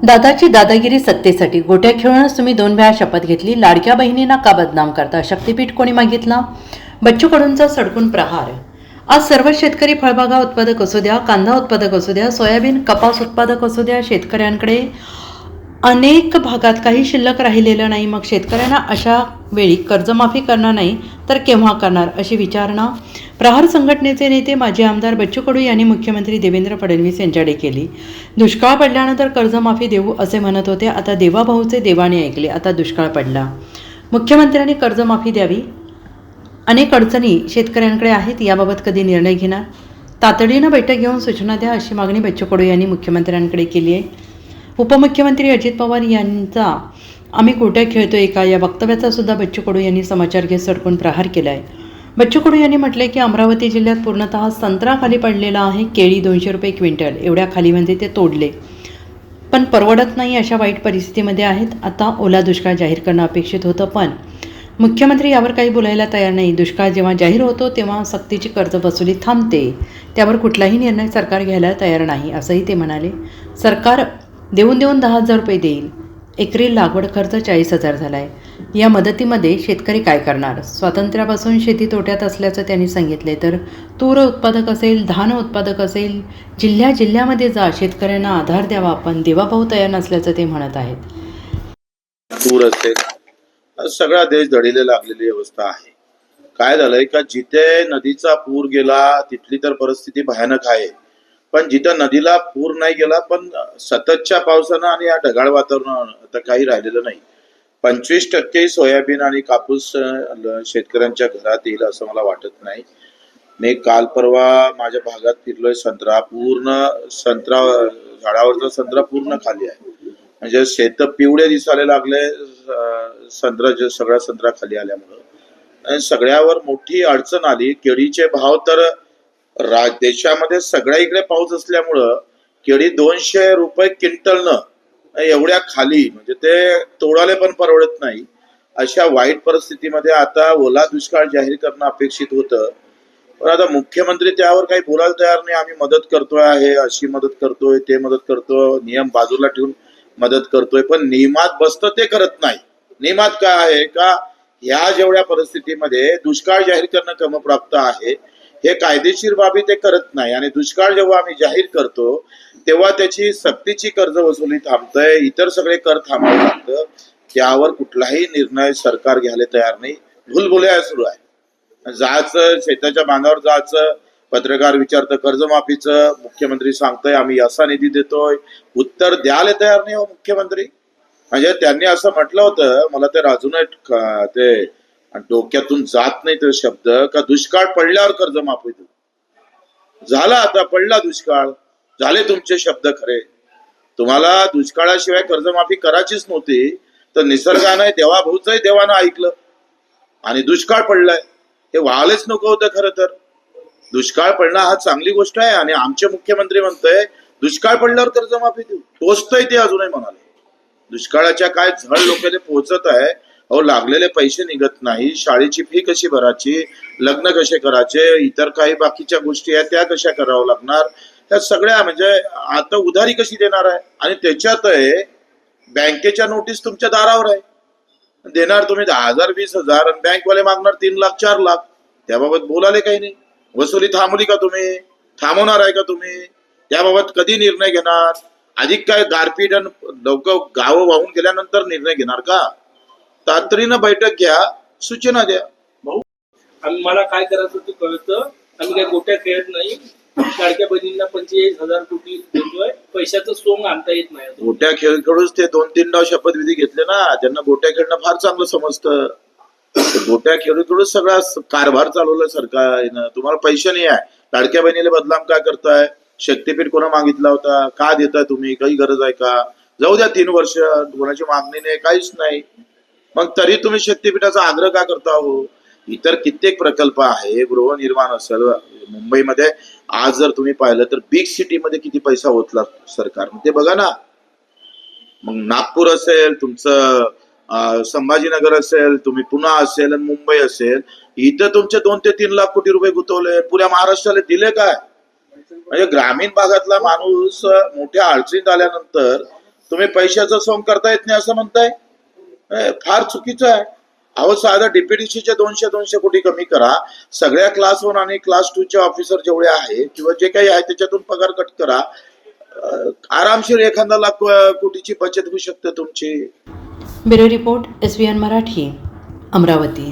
दादाची दादागिरी सत्तेसाठी गोट्या खेळूनच तुम्ही 2 वेळा शपथ घेतली. लाडक्या बहिणींना का बदनाम करता? शक्तीपीठ कोणी मागितला? बच्चू कडूंचा सडकून प्रहार. आज सर्व शेतकरी फळबागा उत्पादक असू द्या, कांदा उत्पादक असू द्या, सोयाबीन कपास उत्पादक असू द्या, शेतकऱ्यांकडे अनेक भागात काही शिल्लक राहिलेलं नाही. मग शेतकऱ्यांना अशा वेळी कर्जमाफी करणार नाही तर केव्हा करणार, अशी विचारणा प्रहार संघटनेचे नेते माजी आमदार बच्चू कडू यांनी मुख्यमंत्री देवेंद्र फडणवीस यांच्याकडे केली. दुष्काळ पडल्यानंतर कर्जमाफी देऊ असे म्हणत होते. आता देवाभाऊचे देवाने ऐकले. आता दुष्काळ पडला, मुख्यमंत्र्यांनी कर्जमाफी द्यावी. अनेक अडचणी शेतकऱ्यांकडे आहेत, याबाबत कधी निर्णय घेणार? तातडीनं बैठक घेऊन सूचना द्या, अशी मागणी बच्चू कडू यांनी मुख्यमंत्र्यांकडे केली आहे. उपमुख्यमंत्री अजित पवार यांचा आम्ही गोट्या खेळतोय का या वक्तव्याचा सुद्धा बच्चू कडू यांनी समाचार घेत सडकून प्रहार केला आहे. बच्चू कडू यांनी म्हटले की अमरावती जिल्ह्यात पूर्णतः संत्रा खाली पडलेला आहे. केळी 200 रुपये क्विंटल, एवढ्या खाली म्हणजे ते तोडले पण परवडत नाही, अशा वाईट परिस्थितीमध्ये आहेत. आता ओला दुष्काळ जाहीर करणं अपेक्षित होतं, पण मुख्यमंत्री यावर काही बोलायला तयार नाही. दुष्काळ जेव्हा जाहीर होतो तेव्हा सक्तीची कर्जवसुली थांबते, त्यावर कुठलाही निर्णय सरकार घ्यायला तयार नाही, असंही ते म्हणाले. सरकार देऊन 10,000 रुपये देईल. एकरी लागवड खर्च 40,000 झाला आहे. या मदतीमध्ये शेतकरी काय करणार? स्वातंत्र्यापासून शेती तोट्यात असल्याचं त्यांनी सांगितले. तर तूर उत्पादक असेल, धान उत्पादक असेल, जिल्ह्यामध्ये जा, शेतकऱ्यांना आधार द्यावा, पण देवाभाऊ तयार नसल्याचं ते म्हणत आहेत. तूर असेल, सगळा देश धडीला लागलेली अवस्था आहे. काय झालंय का जिथे नदीचा पूर गेला तिथली तर परिस्थिती भयानक आहे, पण जिथं नदीला पूर नाही गेला पण सततच्या पावसानं आणि या ढगाळ वातावरणानं आता काही राहिलेलं नाही. 25% सोयाबीन आणि कापूस शेतकऱ्यांच्या घरात येईल असं मला वाटत नाही. मी काल परवा माझ्या भागात फिरलोय. संत्रा झाडावरचा संत्रा पूर्ण खाली आहे, म्हणजे शेत पिवळे दिसायला लागले सगळा संत्रा खाली आल्यामुळं. सगळ्यावर मोठी अडचण आली. केळीचे भाव तर देशामध्ये सगळ्या इकडे पाऊस असल्यामुळं केळी 200 रुपये क्विंटलनं एवढ्या खाली, म्हणजे ते तोडाले पण परवडत नाही. अशा वाईट परिस्थितीमध्ये आता ओला दुष्काळ जाहीर करणं अपेक्षित होतं, पण आता मुख्यमंत्री त्यावर काही बोलायला तयार नाही. आम्ही मदत करतोय आहे, अशी मदत करतोय, ते मदत करतोय, नियम बाजूला ठेवून मदत करतोय, पण नियमात बसतं ते करत नाही. नियमात काय आहे का ह्या जेवढ्या परिस्थितीमध्ये दुष्काळ जाहीर करणं क्रमप्राप्त आहे, हे कायदेशीर बाबी ते करत नाही. आणि दुष्काळ जेव्हा आम्ही जाहीर करतो तेव्हा त्याची सक्तीची कर्ज वसुली थांबतंय, इतर सगळे कर थांबावं लागतं. त्यावर कुठलाही निर्णय सरकार घ्यायला तयार नाही. भुलभुलैया सुरू आहे. जायचं शेताच्या बांधावर जायचं, पत्रकार विचारतं कर्जमाफीचं, मुख्यमंत्री सांगतोय आम्ही असा निधी देतोय, उत्तर द्यायला तयार नाही हो मुख्यमंत्री. म्हणजे त्यांनी असं म्हटलं होतं, मला ते अजूनही ते डोक्यातून जात नाही तो शब्द, का दुष्काळ पडल्यावर कर्जमाफी देऊ. झाला, आता पडला दुष्काळ, झाले तुमचे शब्द खरे. तुम्हाला दुष्काळाशिवाय कर्जमाफी करायचीच नव्हती, तर निसर्गानं देवाभाऊचंही देवानं ऐकलं आणि दुष्काळ पडलाय. हे व्हायलाच नको होतं. खरं तर दुष्काळ पडणं हा चांगली गोष्ट आहे, आणि आमचे मुख्यमंत्री म्हणतोय दुष्काळ पडल्यावर कर्जमाफी देऊ. टोचतंय ते अजूनही म्हणाले. दुष्काळाच्या काय झळ लोकांना पोहोचत आहे. अहो, लागलेले पैसे निघत नाही, शाळेची फी कशी भरायची, लग्न कसे करायचे, इतर काही बाकीच्या गोष्टी आहेत त्या कशा करावं लागणार, त्या सगळ्या, म्हणजे आता उधारी कशी देणार आहे. आणि त्याच्यात बँकेच्या नोटीस तुमच्या दारावर आहे. देणार तुम्ही 10,000 20,000 आणि बँकवाले मागणार 3 लाख 4 लाख. त्याबाबत बोलाले काही नाही. वसुली थांबली का तुम्ही? थांबवणार आहे का तुम्ही? त्याबाबत कधी निर्णय घेणार? अधिक काय गारपीट लोक गावं वाहून गेल्यानंतर निर्णय घेणार का? तातडीनं बैठक घ्या, सूचना द्या. भाऊ, मला काय करायचं ते कळतं. आम्ही काही गोट्या खेळत नाही. लाडक्या बहिणींना 45,000 कोटी देतोय. पैशाचं सोंग आणता येत नाही. गोट्या खेळूनच ते 2-3 शपथविधी घेतले ना, त्यांना गोट्या खेळणं फार चांगलं समजतं. गोट्या खेळून सगळा कारभार चालवला सरकारनं. तुम्हाला पैसे नाही आहे, लाडक्या बहिणीला बदनाम काय करताय? शक्तीपीठ कोणा मागितला होता? का देताय तुम्ही? काही गरज आहे का? जाऊ द्या 3 वर्ष, कोणाची मागणी नाही, काहीच नाही. मग तरी तुम्ही शक्तीपीठाचा आग्रह का करता हो? इतर कित्येक प्रकल्प आहे, गृहनिर्माण असेल मुंबईमध्ये. आज जर तुम्ही पाहिलं तर बिग सिटीमध्ये किती पैसा ओतला सरकारने ते बघा ना. मग नागपूर असेल, तुमचं संभाजीनगर असेल, तुम्ही पुणे असेल आणि मुंबई असेल, इथं तुमचे 2 ते 3 लाख कोटी रुपये गुंतवले. पुऱ्या महाराष्ट्राला दिले काय? म्हणजे ग्रामीण भागातला माणूस मोठ्या अडचणीत आल्यानंतर तुम्ही पैशाचं सोंग करता येत नाही असं म्हणताय. फार चुकीचं आहे. अहो साधा डीपीडीसीचे 200 कोटी कमी करा, सगळ्या क्लास 1 आणि क्लास 2 चे ऑफिसर जेवढे आहे किंवा जे काही आहे त्याच्यातून पगार कट करा. आरामशीर 1,00,000 कोटीची बचत होऊ शकते तुमची. Bureau report SVN Marathi, Amravati.